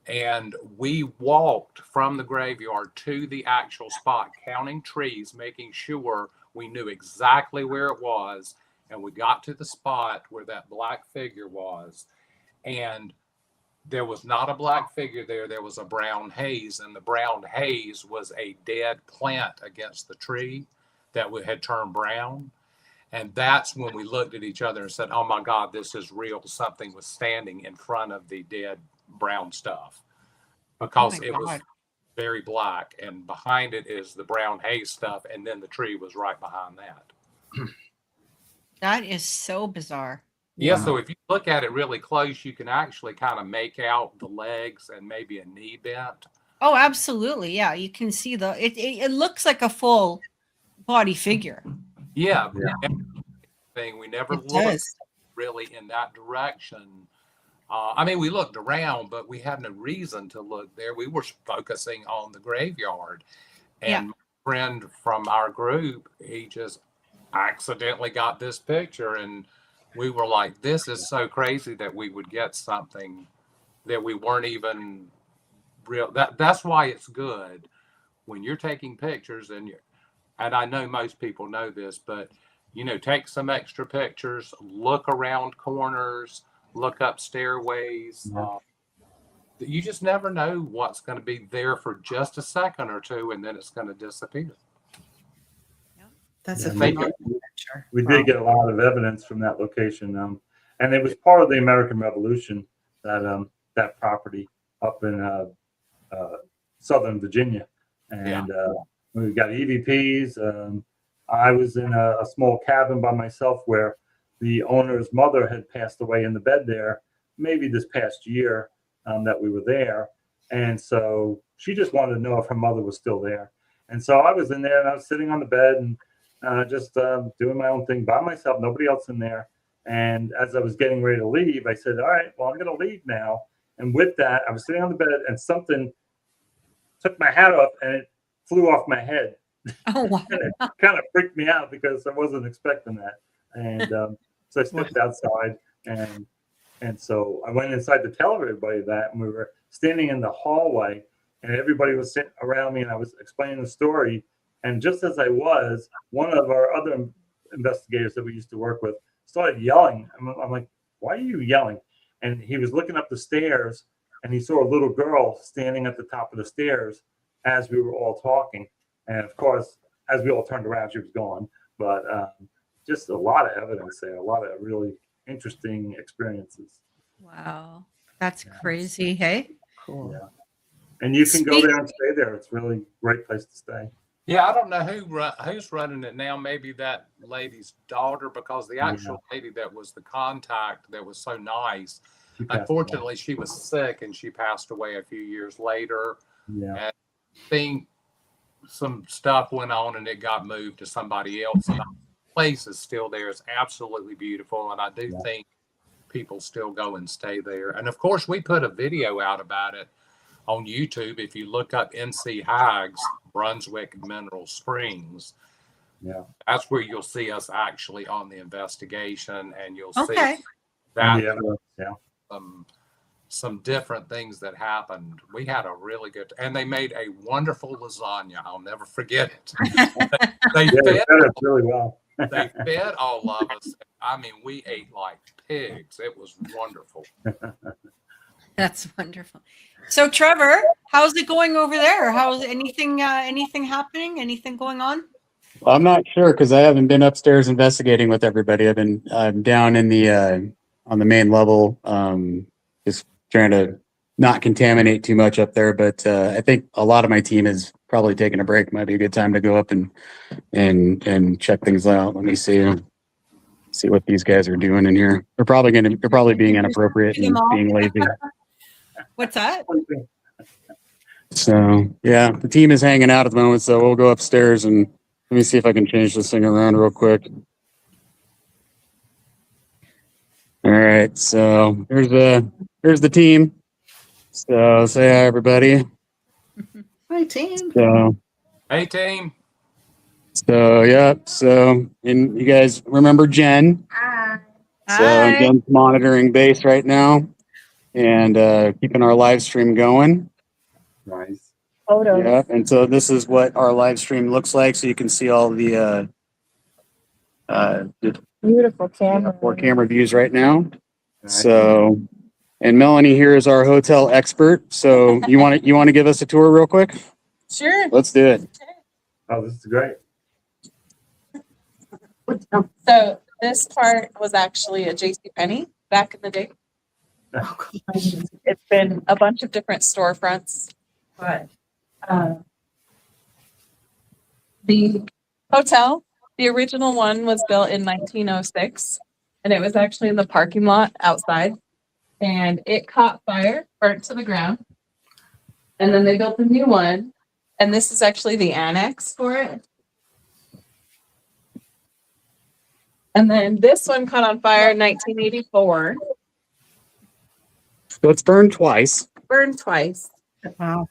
And we walked from the graveyard to the actual spot, counting trees, making sure we knew exactly where it was. And we got to the spot where that black figure was. And there was not a black figure there. There was a brown haze. And the brown haze was a dead plant against the tree that had turned brown. And that's when we looked at each other and said, oh my God, this is real. Something was standing in front of the dead brown stuff, because it was very black, and behind it is the brown haze stuff, and then the tree was right behind that. That is so bizarre. Yeah, so if you look at it really close, you can actually kind of make out the legs and maybe a knee bent. Oh, absolutely. Yeah, you can see it looks like a full body figure. Yeah. We never It looked does. really in that direction. I mean, we looked around, but we had no reason to look there. We were focusing on the graveyard. And my friend from our group, he just accidentally got this picture. And we were like, this is so crazy that we would get something that we weren't even real. That's why it's good when you're taking pictures, and I know most people know this, but take some extra pictures, look around corners, look up stairways. You just never know what's going to be there for just a second or two, and then it's going to disappear. That's Yeah, a we phenomenal did- picture. We did get a lot of evidence from that location, and it was part of the American Revolution, that property up in Southern Virginia, and we got EVPs. I was in a small cabin by myself where the owner's mother had passed away in the bed there, maybe this past year that we were there, and so she just wanted to know if her mother was still there. And so I was in there, and I was sitting on the bed and just doing my own thing by myself, nobody else in there. And as I was getting ready to leave, I said, all right, well, I'm going to leave now. And with that, I was sitting on the bed, and something took my hat off, and it flew off my head. Oh, wow. And it kind of freaked me out because I wasn't expecting that. And so I stepped outside, and so I went inside to tell everybody that, and we were standing in the hallway, and everybody was sitting around me, and I was explaining the story. And just as I was, one of our other investigators that we used to work with started yelling. I'm like, why are you yelling? And he was looking up the stairs, and he saw a little girl standing at the top of the stairs as we were all talking. And of course, as we all turned around, she was gone. But just a lot of evidence there, a lot of really interesting experiences. Wow. That's crazy. Hey? Cool. Yeah. And you can go there and stay there. It's really a great place to stay. Yeah, I don't know who's running it now. Maybe that lady's daughter, because the actual lady that was the contact that was so nice, unfortunately, she was sick and she passed away a few years later. Yeah. And I think some stuff went on and it got moved to somebody else. And the place is still there. It's absolutely beautiful. And I do think people still go and stay there. And of course, we put a video out about it on YouTube. If you look up NC Hags, Brunswick Mineral Springs, that's where you'll see us actually on the investigation, and you'll see that. Yeah. some different things that happened. We had a really good, and they made a wonderful lasagna. I'll never forget it. They Yeah, fed, it fed us really well. they fed all of us. I mean, we ate like pigs. It was wonderful. That's wonderful. So, Trevor, how's it going over there? How's anything happening? Anything going on? I'm not sure because I haven't been upstairs investigating with everybody. I'm down in the on the main level, just trying to not contaminate too much up there. But I think a lot of my team is probably taking a break. Might be a good time to go up and check things out. Let me see what these guys are doing in here. They're probably being inappropriate and being lazy. What's that? So yeah, the team is hanging out at the moment. So we'll go upstairs and let me see if I can change this thing around real quick. All right, so here's the team. So say hi, everybody. Hi, team. So Hey, team. yeah. So and you guys remember Jen? Hi. So Hi. Jen's monitoring base right now and keeping our live stream going. Nice. Photos. Yeah, and so this is what our live stream looks like. So you can see all the Beautiful camera. 4 camera views right now. Nice. So, and Melanie here is our hotel expert. So you want to give us a tour real quick? Sure. Let's do it. Oh, this is great. So this part was actually a JCPenney back in the day. Oh, cool. It's been a bunch of different storefronts, but the hotel, the original one was built in 1906, and it was actually in the parking lot outside, and it caught fire, burnt to the ground, and then they built a new one, and this is actually the annex for it. And then this one caught on fire in 1984, So it's burned twice. burned twice. Wow.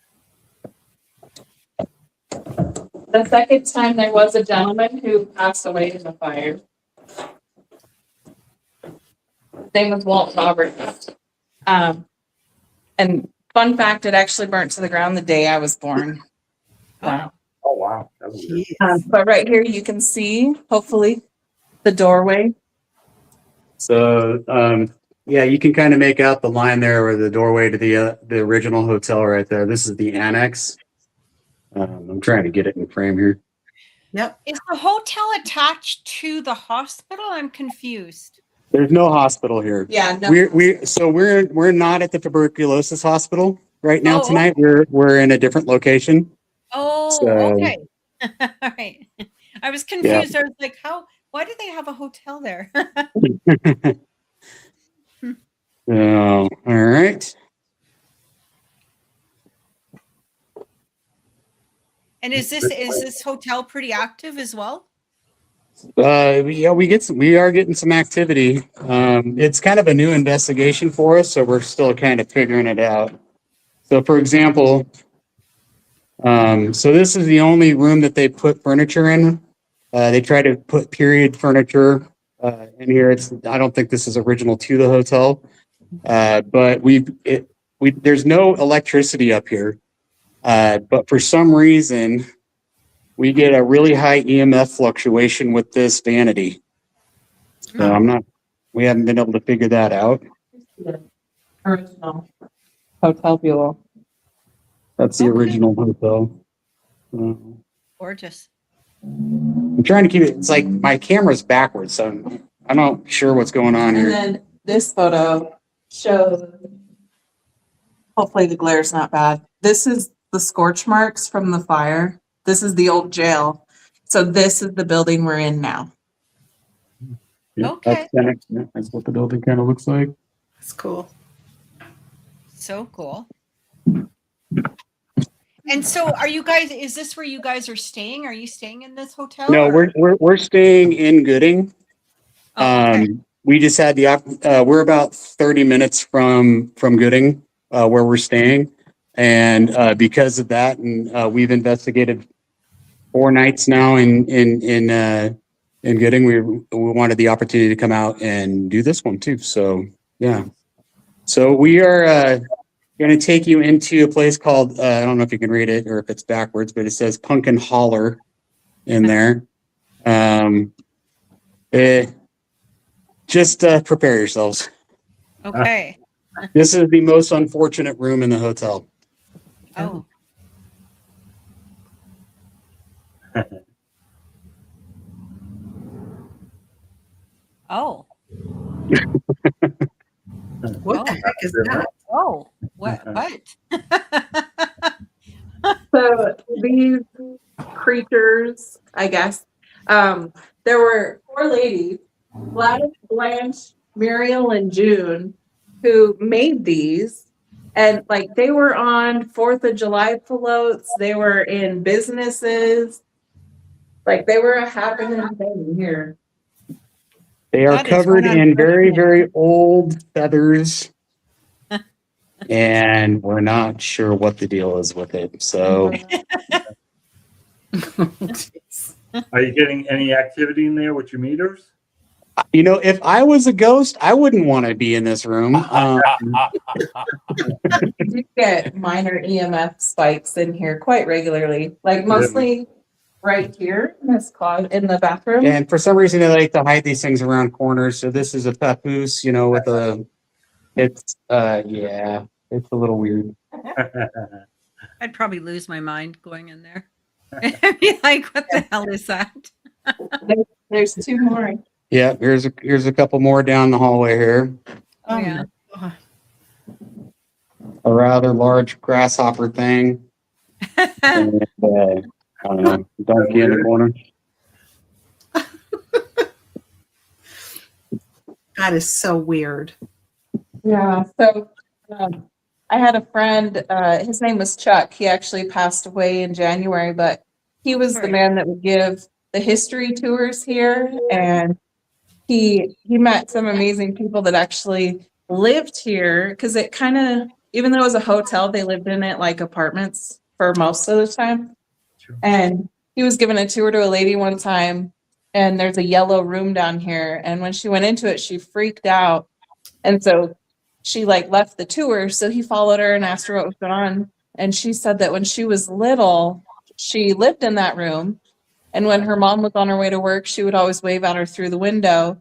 The second time there was a gentleman who passed away in the fire. His name was Walt Roberts. And fun fact, it actually burnt to the ground the day I was born. Wow. Oh, wow. That was good. Jeez. But right here you can see, hopefully, the doorway. So yeah, you can kind of make out the line there or the doorway to the original hotel right there. This is the annex. I'm trying to get it in frame here. Yep. Is the hotel attached to the hospital? I'm confused. There's no hospital here. Yeah, no. We're not at the tuberculosis hospital right now Oh, tonight. We're in a different location. Oh, So- okay. All right. I was confused. I was like, why do they have a hotel there? So, all right. And is this hotel pretty active as well? Yeah, we are getting some activity. It's kind of a new investigation for us, so we're still kind of figuring it out. So, for example, so this is the only room that they put furniture in. They try to put period furniture in here. I don't think this is original to the hotel, but there's no electricity up here. But for some reason, we get a really high EMF fluctuation with this vanity. So we haven't been able to figure that out. Original Hotel Buell. That's the Okay. original hotel. Gorgeous. I'm trying to keep it. It's like my camera's backwards, so I'm not sure what's going on And here. then this photo shows, hopefully the glare's not bad. This is the scorch marks from the fire. This is the old jail. So this is the building we're in now. Yeah, Okay. that's what the building kind of looks like. That's cool. So cool. And so is this where you guys are staying? Are you staying in this hotel? No, or- we're staying in Gooding. Oh, okay. We just had we're about 30 minutes from Gooding, where we're staying. And because of that, and we've investigated 4 nights now in Gooding. We wanted the opportunity to come out and do this one too. So yeah. So we are going to take you into a place called, I don't know if you can read it or if it's backwards, but it says Pumpkin Holler in there. Just prepare yourselves. Okay. This is the most unfortunate room in the hotel. Oh. Oh. What the heck is that? Oh. What? So these creatures, I guess, there were 4 ladies, Gladys, Blanche, Muriel, and June, who made these. And like they were on 4th of July floats, they were in businesses, like they were a happening thing here. They are That is covered one in very, unfortunate. very old feathers. And we're not sure what the deal is with it. So Jeez. Are you getting any activity in there with your meters? you know, if I was a ghost, I wouldn't want to be in this room. You get minor EMF spikes in here quite regularly, like mostly right here in this closet in the bathroom. And for some reason, they like to hide these things around corners. So this is a papoose, you know, with a, it's a little weird. I'd probably lose my mind going in there. I'd be like, what the hell is that? There's 2 more. Yeah, here's a couple more down the hallway here. Oh, yeah. my God. A rather large grasshopper thing. And, I don't know, donkey in the corner. That is so weird. Yeah. So I had a friend, his name was Chuck. He actually passed away in January, but he was the man that would give the history tours here. And he met some amazing people that actually lived here, because it kind of, even though it was a hotel, they lived in it like apartments for most of the time. Sure. And he was given a tour to a lady one time, and there's a yellow room down here. And when she went into it, she freaked out. And so she like left the tour. So he followed her and asked her what was going on. And she said that when she was little, she lived in that room. And when her mom was on her way to work, she would always wave at her through the window.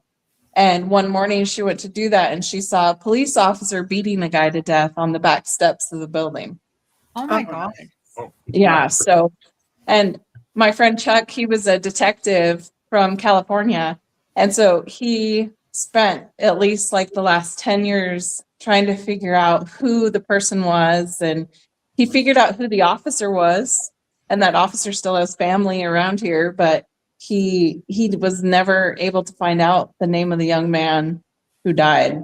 And one morning she went to do that, and she saw a police officer beating a guy to death on the back steps of the building. Oh my God. Yeah. So, and my friend Chuck, he was a detective from California. And so he spent at least like the last 10 years trying to figure out who the person was. And he figured out who the officer was. And that officer still has family around here, but he was never able to find out the name of the young man who died.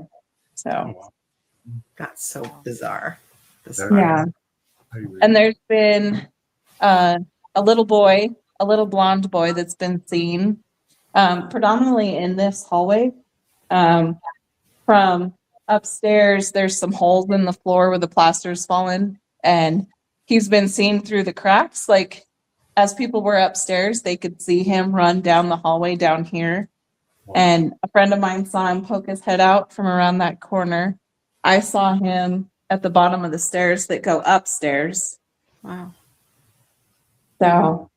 So, That's so bizarre. yeah. And there's been a little boy, a little blonde boy that's been seen predominantly in this hallway. From upstairs, there's some holes in the floor where the plaster's fallen, and he's been seen through the cracks. Like as people were upstairs, they could see him run down the hallway down here. And a friend of mine saw him poke his head out from around that corner. I saw him at the bottom of the stairs that go upstairs. Wow. So,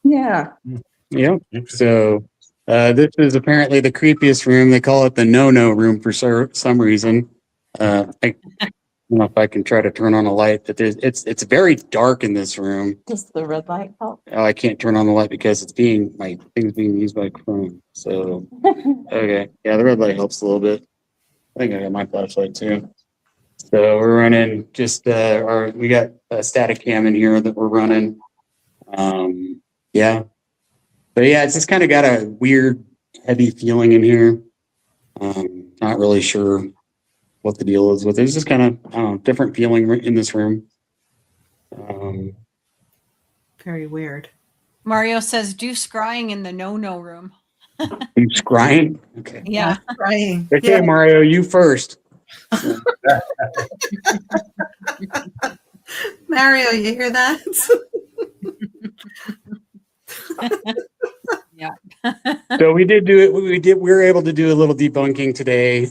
yeah. Yep. So this is apparently the creepiest room. They call it the no-no room for some reason. I don't know if I can try to turn on a light, but it's very dark in this room. Does the red light help? Oh, I can't turn on the light because my thing's being used by Chrome. So okay, yeah, the red light helps a little bit. I think I got my flashlight too. So we're running just we got a static cam in here that we're running. Yeah, but yeah, it's just kind of got a weird, heavy feeling in here. Not really sure what the deal is with it. It's just kind of, I don't know, different feeling in this room. Very weird. Mario says, do scrying in the no-no room. You scrying? Okay. Yeah. Crying. Okay, Yeah. Mario, you first. Mario, you hear that? Yeah. So we did do it. We were able to do a little debunking today.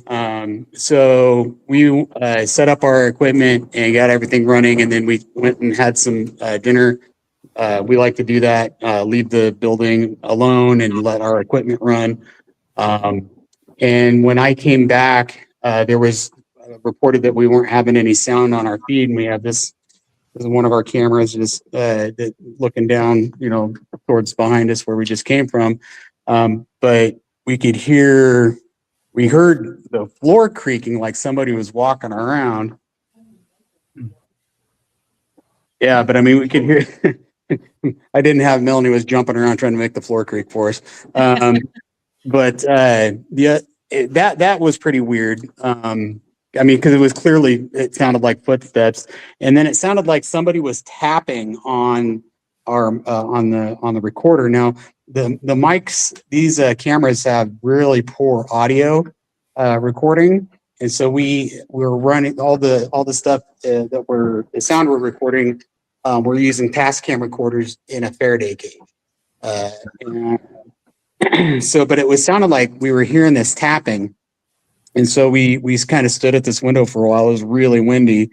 So we set up our equipment and got everything running, and then we went and had some dinner. We like to do that, leave the building alone and let our equipment run. And when I came back, there was reported that we weren't having any sound on our feed, and we have this is one of our cameras just looking down, towards behind us where we just came from. But we heard the floor creaking like somebody was walking around. Yeah, but I mean, we could hear. I didn't have Melanie was jumping around trying to make the floor creak for us. But that was pretty weird. I mean, because it sounded like footsteps, and then it sounded like somebody was tapping on on the recorder. Now the mics, these cameras have really poor audio recording, and so we're running all the stuff the sound we're recording. We're using Tascam recorders in a Faraday cage. But it was sounded like we were hearing this tapping. And so we kind of stood at this window for a while. It was really windy,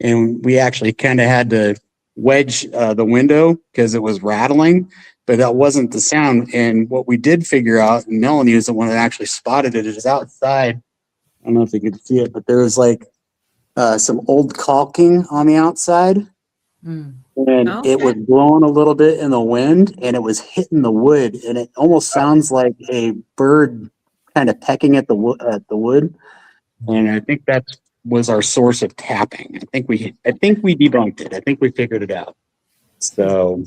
and we actually kind of had to wedge the window because it was rattling, but that wasn't the sound. And what we did figure out, and Melanie is the one that actually spotted it, is outside. I don't know if you could see it, but there was like some old caulking on the outside. And it was blowing a little bit in the wind, and it was hitting the wood, and it almost sounds like a bird kind of pecking at the wood. And I think that was our source of tapping. I think we debunked it. I think we figured it out. So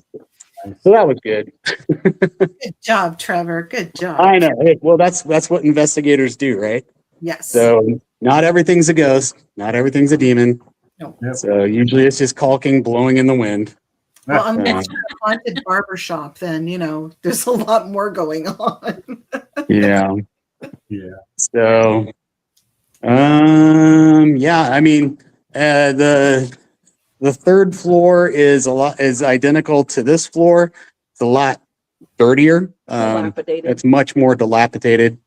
that was good. Good job, Trevor. Good job. I know. Hey, well, that's what investigators do, right? Yes. So not everything's a ghost. Not everything's a demon. No. So usually it's just caulking blowing in the wind. Well, unless you're a haunted barbershop, then, there's a lot more going on. Yeah. Yeah. So, I mean, the third floor is identical to this floor. It's a lot dirtier. It's much more dilapidated.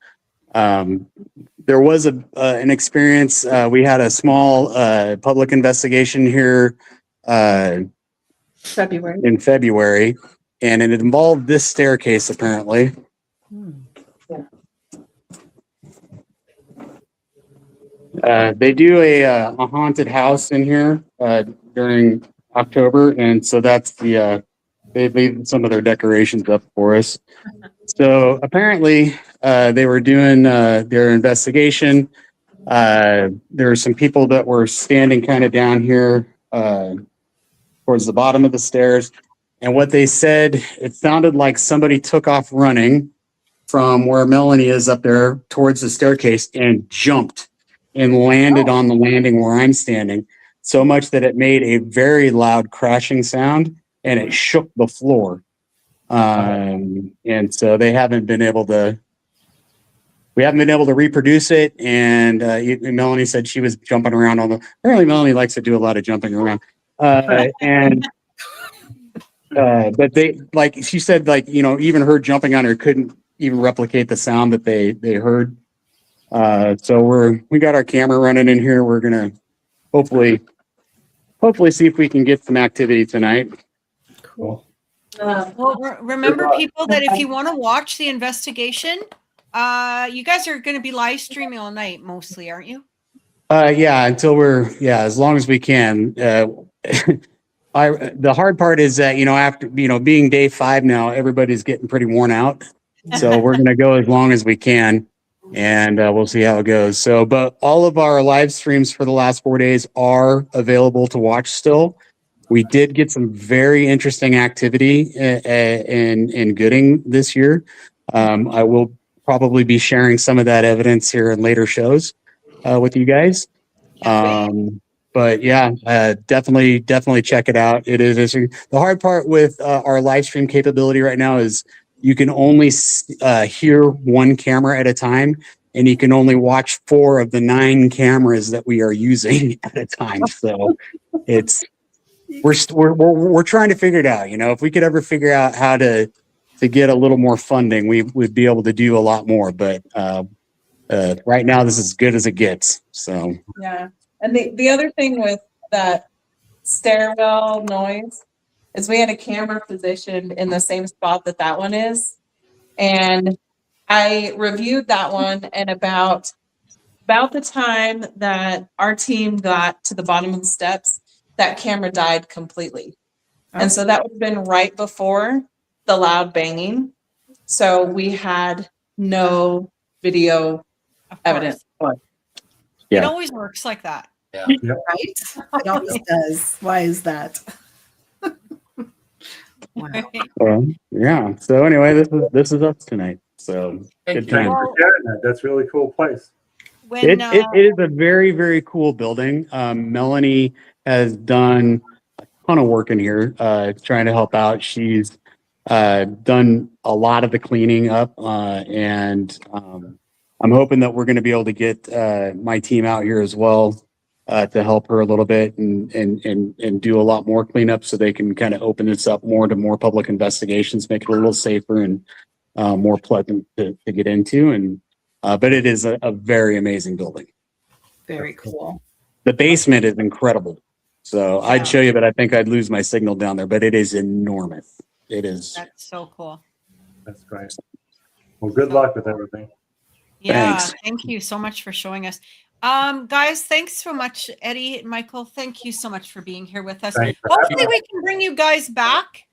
There was an experience. We had a small public investigation here in February, and it involved this staircase apparently. They do a haunted house in here during October, and so that's they leave some of their decorations up for us. So apparently they were doing their investigation. There were some people that were standing kind of down here towards the bottom of the stairs, and what they said, it sounded like somebody took off running from where Melanie is up there towards the staircase and jumped and landed on the landing where I'm standing, so much that it made a very loud crashing sound and it shook the floor. And so we haven't been able to reproduce it. And Melanie said she was jumping around apparently Melanie likes to do a lot of jumping around. But they, like she said, even her jumping on her couldn't even replicate the sound that they heard. So we got our camera running in here. We're gonna hopefully see if we can get some activity tonight. Cool. Well, remember, people, that if you want to watch the investigation, you guys are going to be live streaming all night mostly, aren't you? Yeah, as long as we can. The hard part is that, after, being day 5 now, everybody's getting pretty worn out. So we're going to go as long as we can, and we'll see how it goes. So, but all of our live streams for the last 4 days are available to watch still. We did get some very interesting activity in Gooding this year. I will probably be sharing some of that evidence here in later shows with you guys. But yeah, definitely check it out. It is interesting. The hard part with our live stream capability right now is you can only hear one camera at a time, and you can only watch 4 of the 9 cameras that we are using at a time. So we're trying to figure it out. If we could ever figure out how to get a little more funding, we would be able to do a lot more. But right now this is as good as it gets. So Yeah. And the other thing with that stairwell noise is we had a camera positioned in the same spot that that one is. And I reviewed that one, and about the time that our team got to the bottom of the steps, that camera died completely. And so that would have been right before the loud banging. So we had no video Of evidence. course. Yeah. It always works like that. Yeah. Right? It always does. Why is that? Wow. yeah. So anyway, this is us tonight. So Thank good you. time. Thanks for sharing that. That's a really cool place. When It is a very, very cool building. Melanie has done a ton of work in here, trying to help out. She's done a lot of the cleaning up, and I'm hoping that we're going to be able to get my team out here as well to help her a little bit and do a lot more cleanup so they can kind of open this up more to more public investigations, make it a little safer and more pleasant to get into. And but it is a very amazing building. Very cool. The basement is incredible. So Yeah. I'd show you, but I think I'd lose my signal down there. But it is enormous. It is. that's so cool. That's great. Well, good luck with everything. Yeah, Thanks. thank you so much for showing us. Guys, thanks so much, Eddie and Michael. Thank you so much for being here with us. Thanks for having Hopefully, us. we can bring you guys back,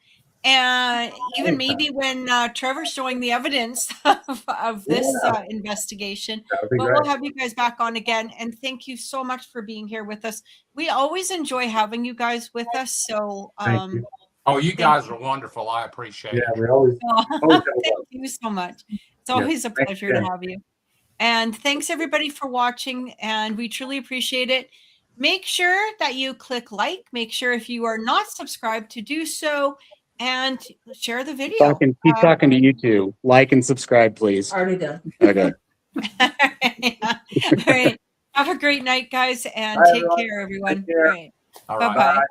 and even Anytime. maybe when Trevor's showing the evidence of this investigation. That would be But great. we'll have you guys back on again. And thank you so much for being here with us. We always enjoy having you guys with us. So, Thank you. Oh, you guys are wonderful. I appreciate Yeah, it. we always thank have you so much. It's Yeah, always a thanks pleasure to again. have you. And thanks everybody for watching, and we truly appreciate it. Make sure that you click like, make sure if you are not subscribed to do so, and share the video. Keep talking to you two. Like and subscribe, please. Already done. Okay. All right. Have a great night, guys, and Bye, take everyone. care, everyone. Take care. All right. All right. Bye-bye. Bye.